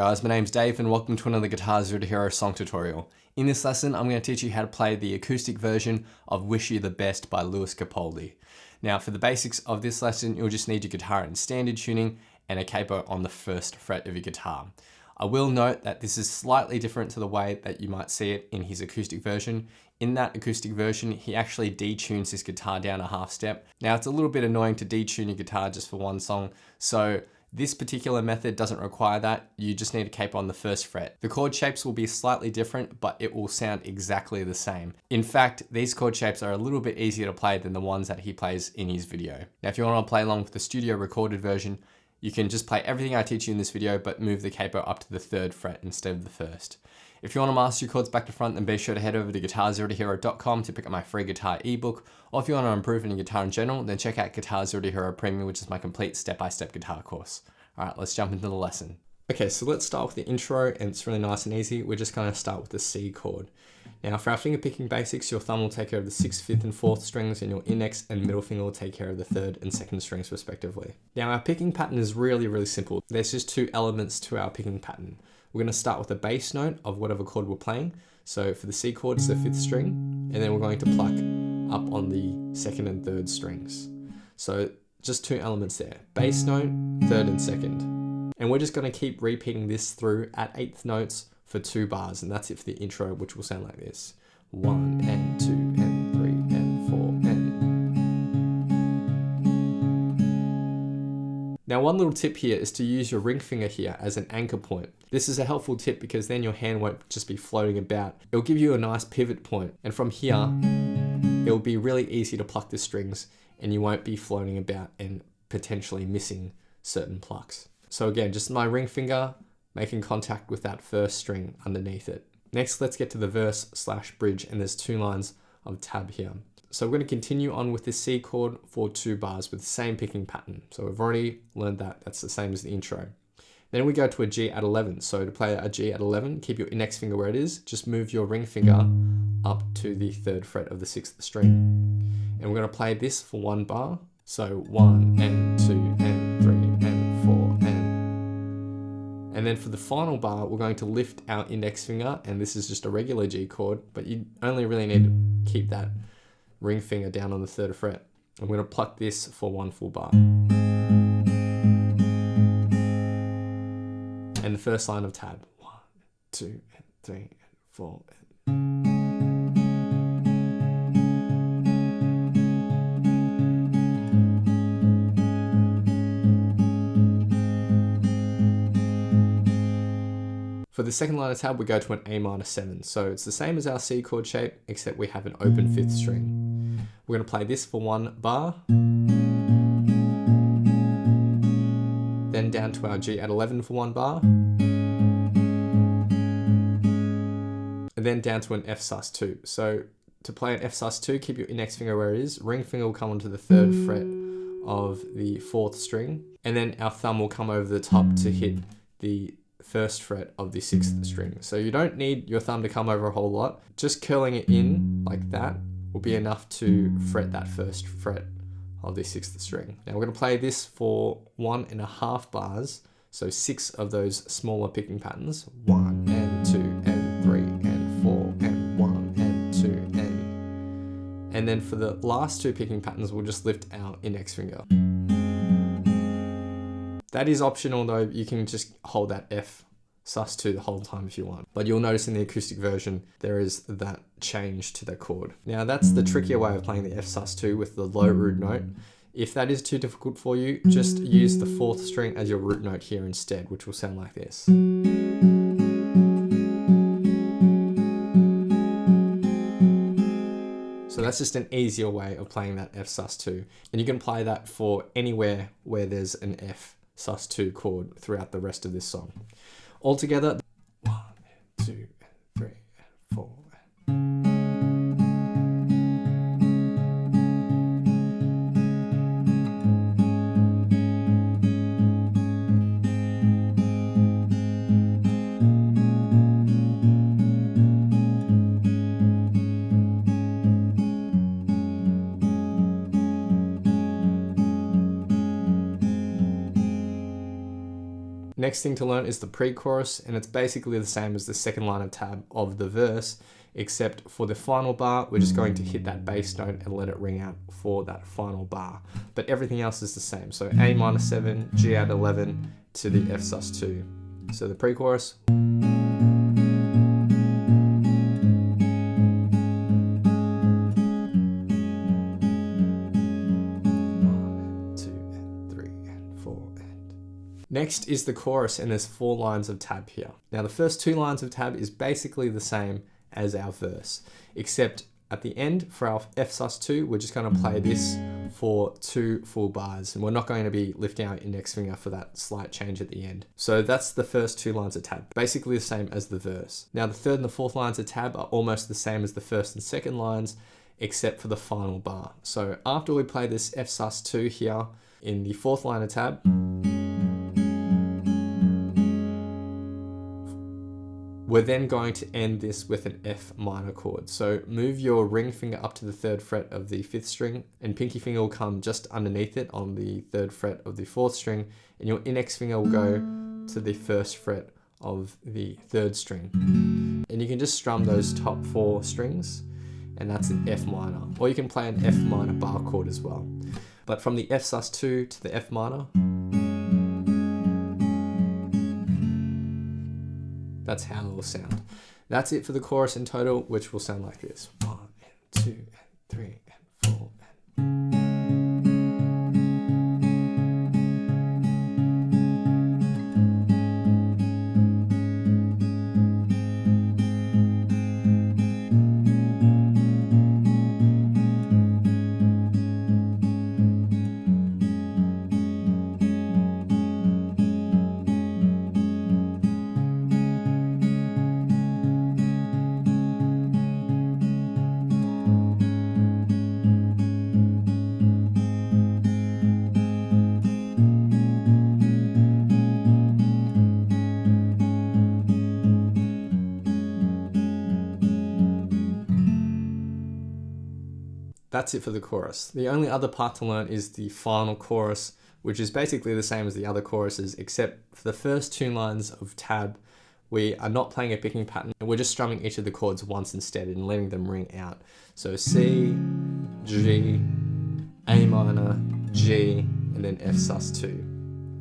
guys, my name's Dave and welcome to another Guitar Zero to Hero song tutorial. In this lesson, I'm going to teach you how to play the acoustic version of Wish You the Best by Lewis Capaldi. Now for the basics of this lesson, you'll just need your guitar in standard tuning and a capo on the first fret of your guitar. I will note that this is slightly different to the way that you might see it in his acoustic version. In that acoustic version, he actually detunes his guitar down a half step. Now it's a little bit annoying to detune your guitar just for one song, so this particular method doesn't require that. You just need a capo on the first fret. The chord shapes will be slightly different, but it will sound exactly the same. In fact, these chord shapes are a little bit easier to play than the ones that he plays in his video. Now, if you want to play along with the studio recorded version, you can just play everything I teach you in this video, but move the capo up to the third fret instead of the first. If you want to master your chords back to front, then be sure to head over to guitarzerotohero.com to pick up my free guitar ebook. Or if you want to improve in your guitar in general, then check out Guitar Zero to Hero Premium, which is my complete step-by-step guitar course. Alright, let's jump into the lesson. Okay, so let's start with the intro, and it's really nice and easy. We're just going to start with the C chord. Now for our fingerpicking basics, your thumb will take care of the 6th, 5th and 4th strings, and your index and middle finger will take care of the 3rd and 2nd strings respectively. Now our picking pattern is really simple. There's just two elements to our picking pattern. We're going to start with a bass note of whatever chord we're playing. So for the C chord, it's the 5th string, and then we're going to pluck up on the 2nd and 3rd strings. So just two elements there, bass note, 3rd and 2nd. And we're just going to keep repeating this through at 8th notes for 2 bars, and that's it for the intro, which will sound like this. 1 and 2 and 3 and 4 and... Now one little tip here is to use your ring finger here as an anchor point. This is a helpful tip because then your hand won't just be floating about. It'll give you a nice pivot point, and from here it'll be really easy to pluck the strings and you won't be floating about and potentially missing certain plucks. So again, just my ring finger making contact with that first string underneath it. Next, let's get to the verse/bridge, and there's 2 lines of tab here. So we're going to continue on with the C chord for 2 bars with the same picking pattern. So we've already learned that. That's the same as the intro. Then we go to a G at 11. So to play a G at 11, keep your index finger where it is. Just move your ring finger up to the 3rd fret of the 6th string. And we're going to play this for 1 bar. So 1 and 2 and 3 and 4 and then for the final bar, we're going to lift our index finger, and this is just a regular G chord, but you only really need to keep that ring finger down on the 3rd fret. I'm going to pluck this for 1 full bar. And the first line of tab, 1, 2 and 3 and 4 and... For the second line of tab, we go to an A minor 7. So it's the same as our C chord shape, except we have an open 5th string. We're going to play this for 1 bar. Then down to our G at 11 for 1 bar. And then down to an F sus2. So to play an F sus2, keep your index finger where it is. Ring finger will come onto the 3rd fret of the 4th string. And then our thumb will come over the top to hit the 1st fret of the 6th string. So you don't need your thumb to come over a whole lot. Just curling it in like that will be enough to fret that 1st fret of the 6th string. Now we're going to play this for 1.5 bars. So 6 of those smaller picking patterns. 1 and 2 and 3 and 4 and 1 and 2 and then for the last 2 picking patterns, we'll just lift our index finger. That is optional though, you can just hold that F sus2 the whole time if you want. But you'll notice in the acoustic version, there is that change to the chord. Now that's the trickier way of playing the F sus2 with the low root note. If that is too difficult for you, just use the 4th string as your root note here instead, which will sound like this. So that's just an easier way of playing that F sus2. And you can play that for anywhere where there's an F sus2 chord throughout the rest of this song. Altogether, 1 and 2 and 3 and 4. Next thing to learn is the pre-chorus, and it's basically the same as the second line of tab of the verse, except for the final bar, we're just going to hit that bass note and let it ring out for that final bar. But everything else is the same. So A minor 7, G add 11 to the F sus2. So the pre-chorus. 1, 2, and 3, and 4, and... Next is the chorus, and there's 4 lines of tab here. Now the first 2 lines of tab is basically the same as our verse, except at the end for our F sus2, we're just going to play this for 2 full bars, and we're not going to be lifting our index finger for that slight change at the end. So that's the first 2 lines of tab, basically the same as the verse. Now the third and the fourth lines of tab are almost the same as the first and second lines, except for the final bar. So after we play this F sus2 here in the fourth line of tab, we're then going to end this with an F minor chord. So move your ring finger up to the 3rd fret of the 5th string, and pinky finger will come just underneath it on the 3rd fret of the 4th string, and your index finger will go to the 1st fret of the 3rd string. And you can just strum those top 4 strings, and that's an F minor. Or you can play an F minor bar chord as well. But from the F sus2 to the F minor, that's how it will sound. That's it for the chorus in total, which will sound like this. 1 and 2 and 3 and 4 and... That's it for the chorus. The only other part to learn is the final chorus, which is basically the same as the other choruses, except for the first 2 lines of tab, we are not playing a picking pattern, and we're just strumming each of the chords once instead and letting them ring out. So C, G, A minor, G, and then F sus2.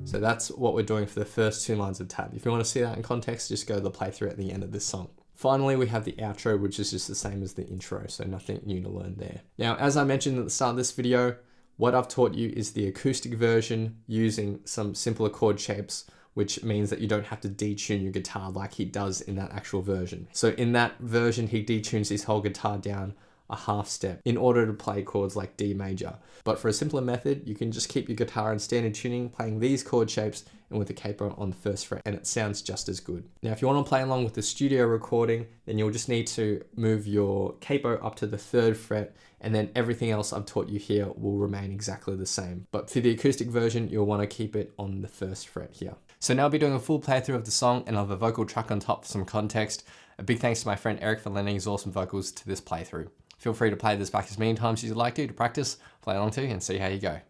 So that's what we're doing for the first 2 lines of tab. If you want to see that in context, just go to the playthrough at the end of this song. Finally, we have the outro, which is just the same as the intro, so nothing new to learn there. Now, as I mentioned at the start of this video, what I've taught you is the acoustic version using some simpler chord shapes, which means that you don't have to detune your guitar like he does in that actual version. So in that version, he detunes his whole guitar down a half step in order to play chords like D major. But for a simpler method, you can just keep your guitar in standard tuning, playing these chord shapes and with the capo on the 1st fret, and it sounds just as good. Now, if you want to play along with the studio recording, then you'll just need to move your capo up to the 3rd fret, and then everything else I've taught you here will remain exactly the same. But for the acoustic version, you'll want to keep it on the 1st fret here. So now I'll be doing a full playthrough of the song, and I'll have a vocal track on top for some context. A big thanks to my friend Eric for lending his awesome vocals to this playthrough. Feel free to play this back as many times as you'd like to practice, play along to, and see how you go.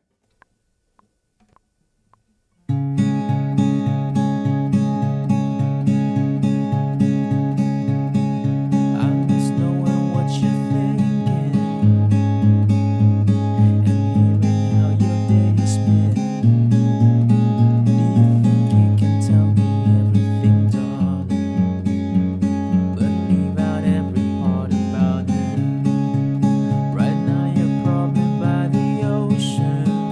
Right now you're probably by the ocean.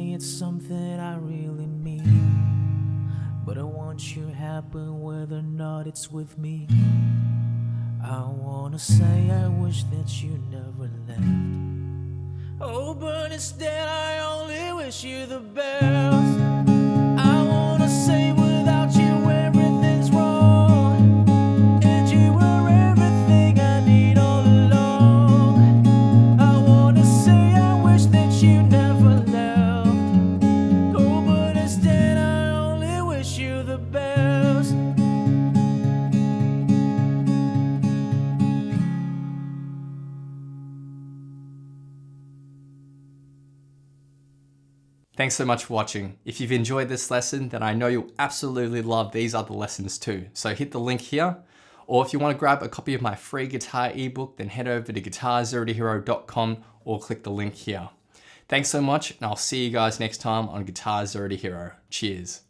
say it's something I really mean, but I want you happy whether or not it's with me. I wanna say I wish that you never left. Oh, but instead I only wish you the best. I wanna say without you everything's wrong, and you were everything I need all along. I wanna say I wish that you never left. Oh, but instead I only wish you the best. Thanks so much for watching. If you've enjoyed this lesson, then I know you'll absolutely love these other lessons too. So hit the link here, or if you want to grab a copy of my free guitar ebook, then head over to guitarzerotohero.com or click the link here. Thanks so much, and I'll see you guys next time on Guitar Zero to Hero. Cheers.